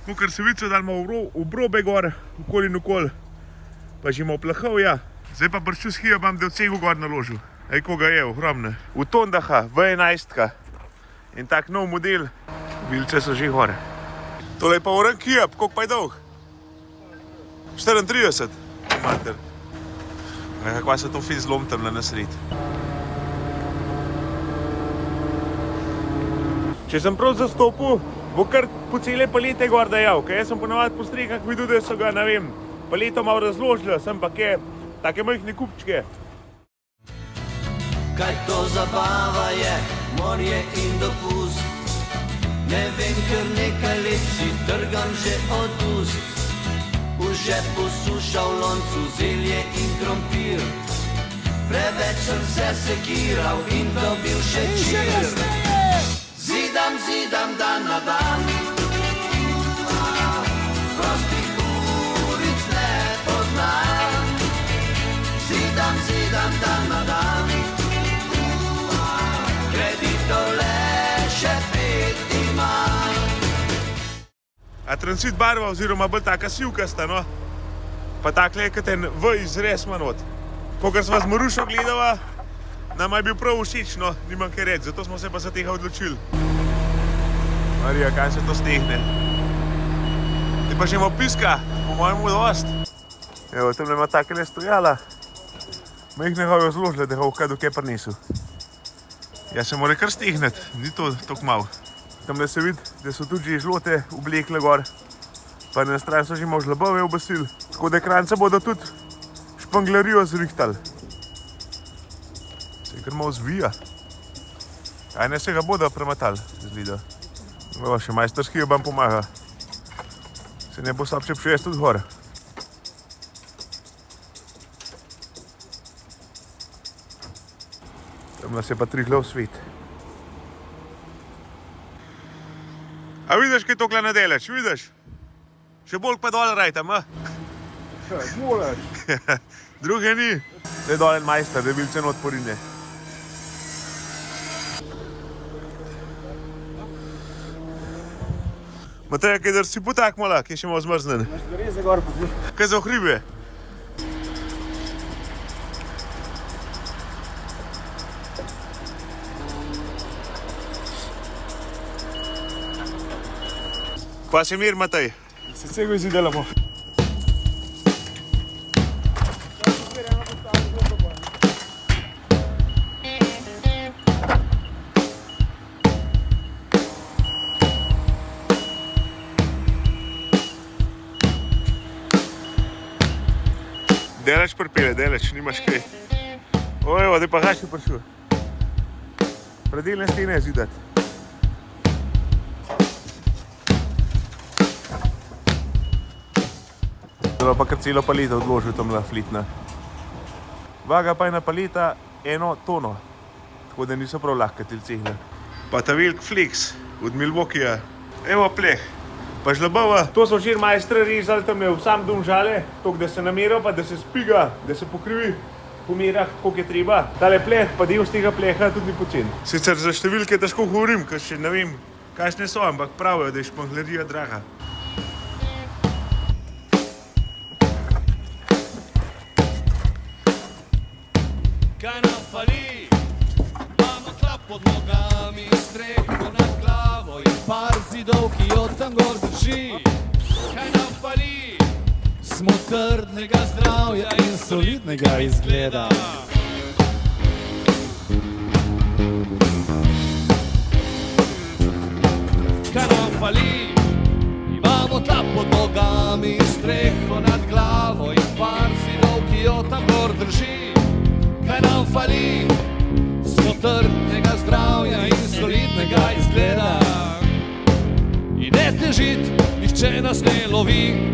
Kakor se vidijo, da imamo obrobe gor, okoli in okoli, pa že imamo plahovja. Zdaj pa brču skija bom del cegu gor naložil. Ej, koga je, ogromne. V Tondaha, V11. In tak nov model, vilce so že gore. Tole je pa oran kijab, koliko pa je dolg? 34. Mater. Kakva se to fin zlom tamle na sred. Če sem prav zastopil, bo kar po cele palete gor dajal, ker jaz sem ponavadi po strehah videl, da so ga, ne vem, paleto malo razložili, sem pa ke take majhne kupčke. Kaj to zabava je, morje in dopust. Ne vem, ker nekaj let si trgam že od ust. V žepu suša, v loncu zelje in krompir. Preveč sem se sekiral in dobil še čir. Zidam, zidam dan na dan, prostih ulic ne poznam. Zidam, zidam dan na dan, kreditov le še 5 imam. A transit barva oziroma bolj taka sivkasta, no? Pa takle je kot en V izrez manot. Kakor sva z Marušo gledala, nama je bil prav všeč, no, nimam kaj reči, zato smo se pa za tega odločili. Marija, kaj se to stehne. Te pa še imamo piska, po mojemu dost. Evo, tamle ima takele stojala. Majhnega jo zložile, da ga v kaj do kaj prinesel. Ja se mora kar stehneti, ni to toliko malo. Tamle se vidi, da so tudi že žlote oblekle gor, pa na stran so že malo žlabove obasili, tako da kranca bodo tudi španglarijo zrihtali. Se kar malo zvija. Aj ne se ga bodo prematali, zgleda. Evo, še majsterski jo vam pomaga. Se ne bo slabše prijesti tudi gor. Tam nas je pa Triglav svet. A vidiš, kaj tokle nadelaš, vidiš? Še bolj pa dol rajtam, a? Še, molaš. Druge ni. Zdaj dol en majster, da je bil ceno odporine. Matej, kaj drsi potak mala, ki je še malo zmrznen. Naš gre za gor pozdi. Kaj za ohribe? Kva se mir, Matej? Se cego izdelamo. Delač pripele, delač, nimaš kaj. Ojo, da pa haš je prišel. Predelne stene zidati. Zdaj pa kar celo paleta odložil tamla flitna. Vaga pa je na paleta 1 tono, tako da niso prav lahke te cigle. Pa ta velik flex od Milwaukeeja. Evo pleh, pa žlabava. To so včeraj majstri rezali tam v sam Domžale, toliko da se namerijo, pa da se spiga, da se pokrivi po merah, koliko je treba. Tale pleh, pa del z tega pleha tudi ni pocen. Sicer za številke težko govorim, ker še ne vem, kakšne so, ampak pravijo, da je španglerija draga. Kaj nam fali? Imamo tla pod nogami, streho nad glavo in par zidov, ki jo tam gor drži. Kaj nam fali? Smo trdnega zdravja in solidnega izgleda. Kaj nam fali? Imamo tla pod nogami, streho nad glavo in par zidov, ki jo tam gor drži. Kaj nam fali? Smo trdnega zdravja in solidnega izgleda. In ne težit, nihče nas ne lovi.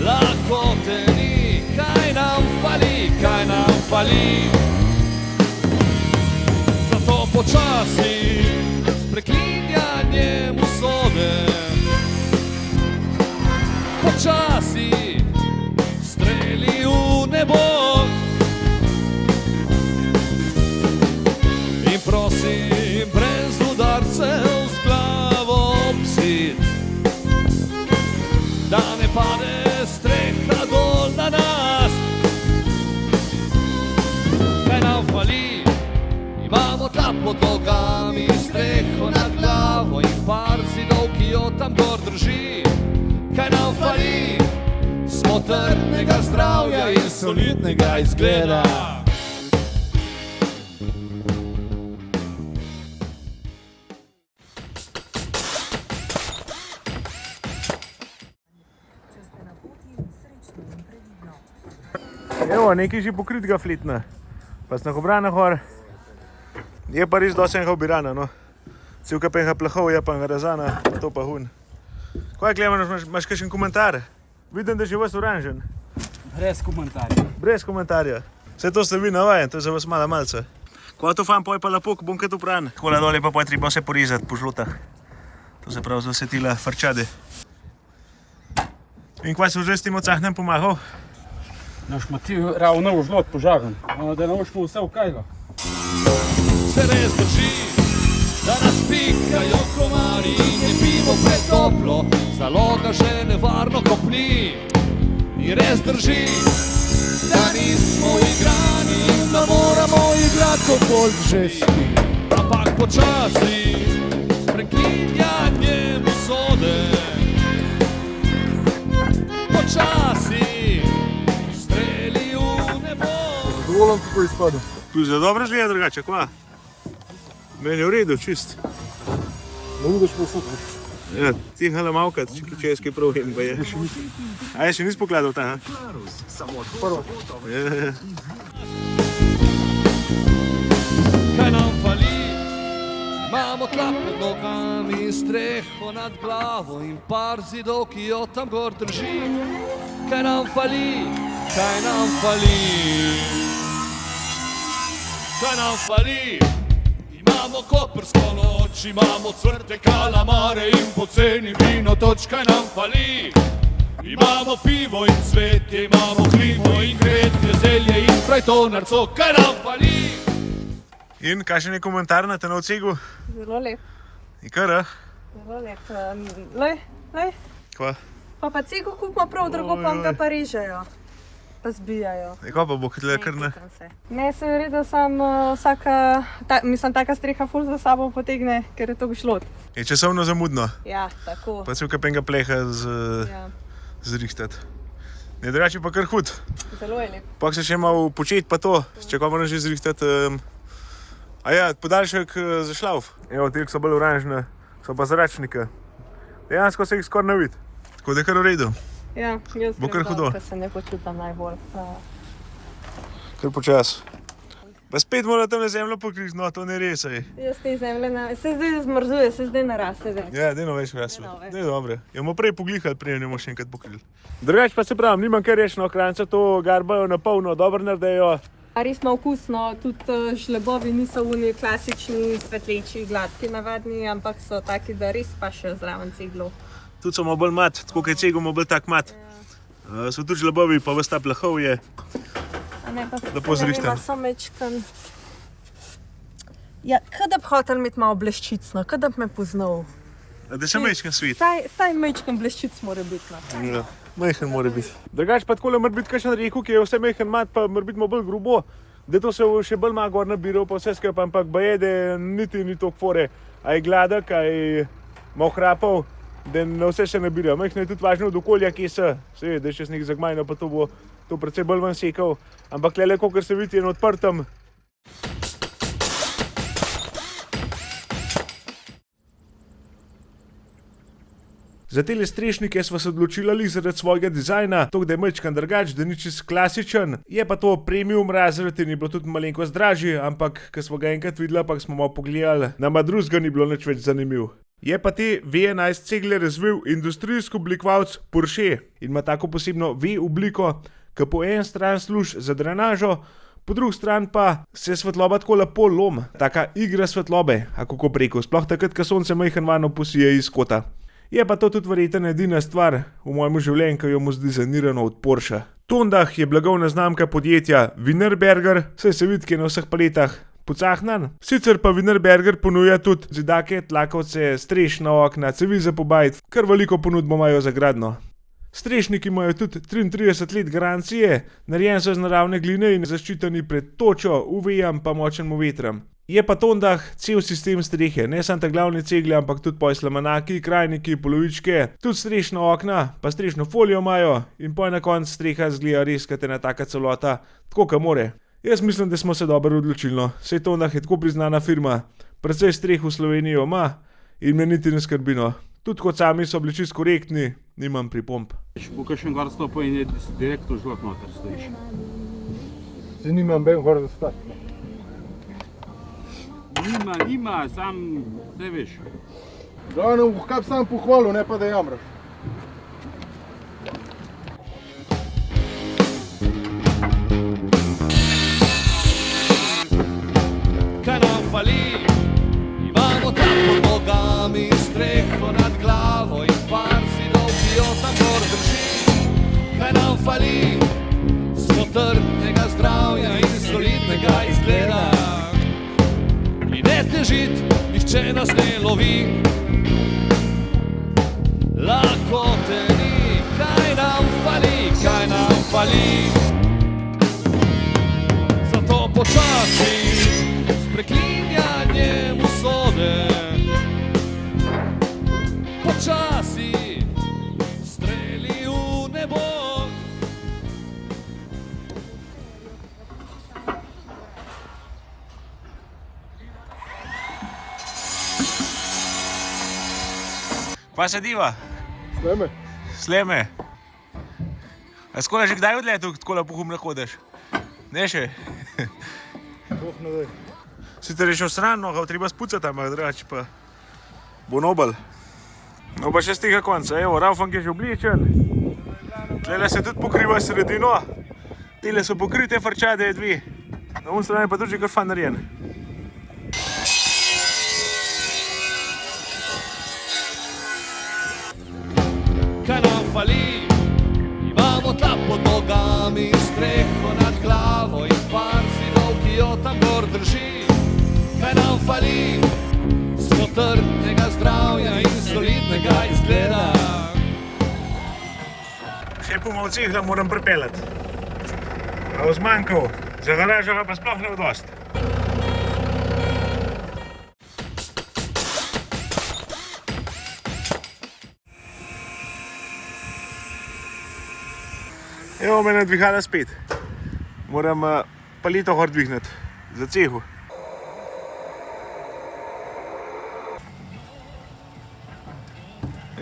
Lakote ni, kaj nam fali, kaj nam fali. Zato počasi, s preklinjanjem usode, počasi, streli v nebo. In prosim, brez udarcev z glavo ob zid. trdnega zdravja in solidnega izgleda. Evo, nekaj že pokritega fletna. Pa sem obrana gor. Je pa res dosti enega obirana, no. Celka pa enega plahov, je pa enega razana, pa to pa hun. Kaj, Klemen, imaš kakšen komentar? Vidim, da je že vas oranžen. Brez komentarja. Brez komentarja. Vse to ste vi navajen, to je za vas mala malce. Ko to fam, poj pa lepo, ko bom kaj to pran. Kola dole pa poj treba vse porezati po žlotah. To se pravi za vse tila frčade. In kva se že s tem ocahnem pomagal? Naš motiv ravno v žlot požagan, da ne boš mu vse ukajlo. Se res drži, da nas pikajo komarji in je pivo pretoplo, zaloga že nevarno kopni. In res drži, da nismo igrani in da moramo igrati ko folk že spi. Ampak počasi, s preklinjanjem usode, počasi, streli v nebo. Zadovoljen, kako je izpadel. Tu za dobro zgleda drugače, kva? Meni je v redu, čist. Ne vidiš posod. Ja, tihala malkat, če je skaj problem, pa je. A je še nis pokladal ta, ha? Prvo. Ja. Kaj nam fali? Imamo tla pod nogami, streho nad glavo in par zidov, ki jo tam gor drži. Kaj nam fali? Kaj nam fali? Kaj nam fali? Imamo koprsko noč, imamo cvrte kalamare in poceni vino, kaj nam fali? Imamo pivo in cvetje, imamo klimo in gretje, zelje in frajtonarco, kaj nam fali? In kakšen je komentar na ten odsegu? Zelo lep, In kar, a? zelo lep. Lej, Kva? pa cego kupimo prav, drugo pa ga pa režejo, pa zbijajo. Kva pa bo tle kar ne? Nekaj se. Ne, se verjetno sam vsaka, taka streha ful za sabo potegne, ker je to šlot. Je časovno zamudno, Ja, tako. pa celka penga pleha Ja, zrihtati. Ne, drugače pa kar hud. zelo je lep. Pak se še malo početi pa to, če ko moram že zrihtati. A ja, podaljšek za šlauf. Evo, te so bolj oranžne, so pa zračnike. Dejansko se jih skoraj ne vidi. Tako da je kar v redu. Ja, jaz Bo kar grem dol, hudo. ker se ne počutam najbolj. Kar počas. Pa spet mora tam na zemljo pokriti, no to ne res. Jaz te zemlje, se zdaj zmrzuje, se zdaj naraste več. Ja, dajno več raslo. Dajno več. Ne, dobre. Jo bomo prej poglihali, prej ne bomo še enkrat pokrili. Drugač pa se pravim, nimam kar reči, no, kranca to garbajo na polno, dobro naredajo. A res ima okusno, tudi žlebovi niso oni klasični, svetleči, gladki, navadni, ampak so taki, da res pašejo zraven ceglo. Tudi so malo bolj mat, tako kot je cegel, malo bolj tak mat. So tudi žlebovi, pa ves ta plahov je. A ne, pa Lepo zrihtan. so mečkan. Ja, kaj da bi hotel imeti malo bleščicno, kaj da bi me poznal. Da se mečkan svet. Saj mečkan bleščic mora biti. No. Ja, majhen mora biti. Drugač pa takole mora biti kakšen rekel, ki je vse majhen mat, pa mora biti malo bolj grubo. Da to se še bolj malo gor nabiral, pa vse skupaj, ampak baje, da niti ni toliko fore. A je gladek, a je malo hrapal, da na vse se nabira. Majhno je tudi važno od okolja, kje se. Seveda, da je še z nekaj zagmajno, pa to bo to precej bolj ven sekal. Ampak tlele, kakor se vidi, je na odprtem. Za tele strešnike sva se odločila zaradi svojega dizajna, to da je majčkan drugač, da ni čisto klasičen. Je pa to premium razred in je bilo tudi malenkost dražji, ampak ko smo ga enkrat videla, pa smo malo pogledali, nama drugega ni bilo nič več zanimiv. Je pa te V11 cegle razvil industrijski oblikovalec Porsche in ima tako posebno V obliko, ki po en stran služi za drenažo, po drugi strani pa se svetloba tako lepo lom, taka igra svetlobe, a kako preko, sploh takrat, ko sonce majhen vano posije iz kota. Je pa to tudi verjetno edina stvar v mojem življenju, ki jo mu zdizajnirano od Porsche. Tondah je blagovna znamka podjetja Wienerberger, saj se vidi na vseh paletah pocahnan. Sicer pa Wienerberger ponuja tudi zidake, tlakovce, strešna okna, cevi za pobajt, kar veliko ponudbo imajo za gradno. Strešniki imajo tudi 33 let garancije, narejen so iz naravne gline in zaščiteni pred točo, UV-jem pa močnim vetrom. Je pa Tondah cel sistem strehe, ne samo ta glavne cegle, ampak tudi slamanaki, krajniki, polovičke, tudi strešna okna, pa strešno folijo imajo in poj na koncu streha zgleda res kot ena taka celota, tako kot more. Jaz mislim, da smo se dobro odločili, no. Saj Tondah je tako priznana firma, precej streh v Sloveniji ima in me niti ne skrbi, no. Tudi kot sami so bili čisto korektni, nimam pripomb. Bo kakšen gor stopil in je direkt v žlot noter stojiš. Se nimam ben gor zastati. Nima, sam, ne veš. Glavno, kaj bi sam pohvalil, ne pa da jamraš. Kaj nam fali? Imamo tam pod nogami, streho nad glavo in par zidov, ki jo tam gor drži. Kaj nam fali? Smo trdnega zdravja in solidnega izgleda. In ne težit, nihče nas ne lovi. Lakote ni, kaj nam fali, kaj nam fali. Zato počasi s preklinjanjem usode, počasi streli v nebo. Pa se diva? Sleme? Sleme. A skoraj že kdaj odletel, tako pohumno hodiš? Ne še? Boh ne daj. Sicer je šel sran, no, ga treba spucati, ampak drugače pa bo nobel. No pa še z tega konca, evo, Raufang je že oblečen. Tlele se tudi pokriva sredino. Tele so pokrite frčade dve. Na un strani pa tudi že kar fan narejen. Kaj nam fali? Imamo tla pod nogami, streho nad glavo in par zidov, ki jo tam gor drži. Kaj nam fali? Smo trdnega zdravja in solidnega izgleda. Še pol cegla moram pripeljati. A bo zmanjkal, za garažo pa sploh ne bo dosti. Evo me nadvihala spet. Moram palito gor dvigniti, za cehu.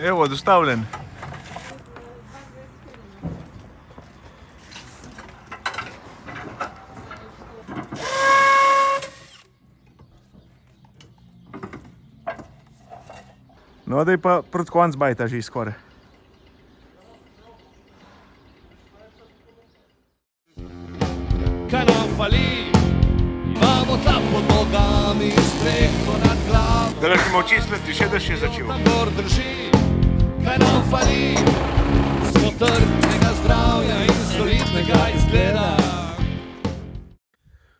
Evo, dostavljen. No, daj pa proti konc bajta že skoraj. Kaj nam fali? Imamo tla pod nogami, streho nad glavo. Da lahko oči sledi, še da še začel. Tam gor drži. Kaj nam fali? Smo trdnega zdravja in solidnega izgleda.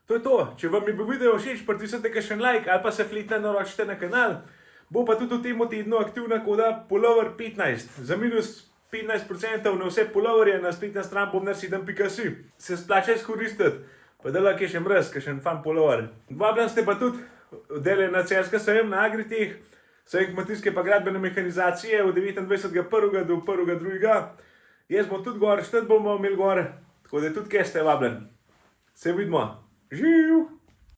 To je to. Če vam je bil video všeč, pritisnite kakšen like ali pa se fletno naročite na kanal. Bo pa tudi v tem tednu aktivna koda Pullover15 za minus 15% na vse pulloverje na spletna stran bobnar7.si. Se splača izkoristiti, pa da lahko je še mrz, kakšen fan pullover. Vabljen ste pa tudi dele na Celjska sejem na Agriteh, sejem kmetijske pa gradbene mehanizacije od 29.1. do 1.2. Jaz bom tudi gor, štet bomo imeli gor, tako da tudi kje ste vabljen. Se vidimo. Živ!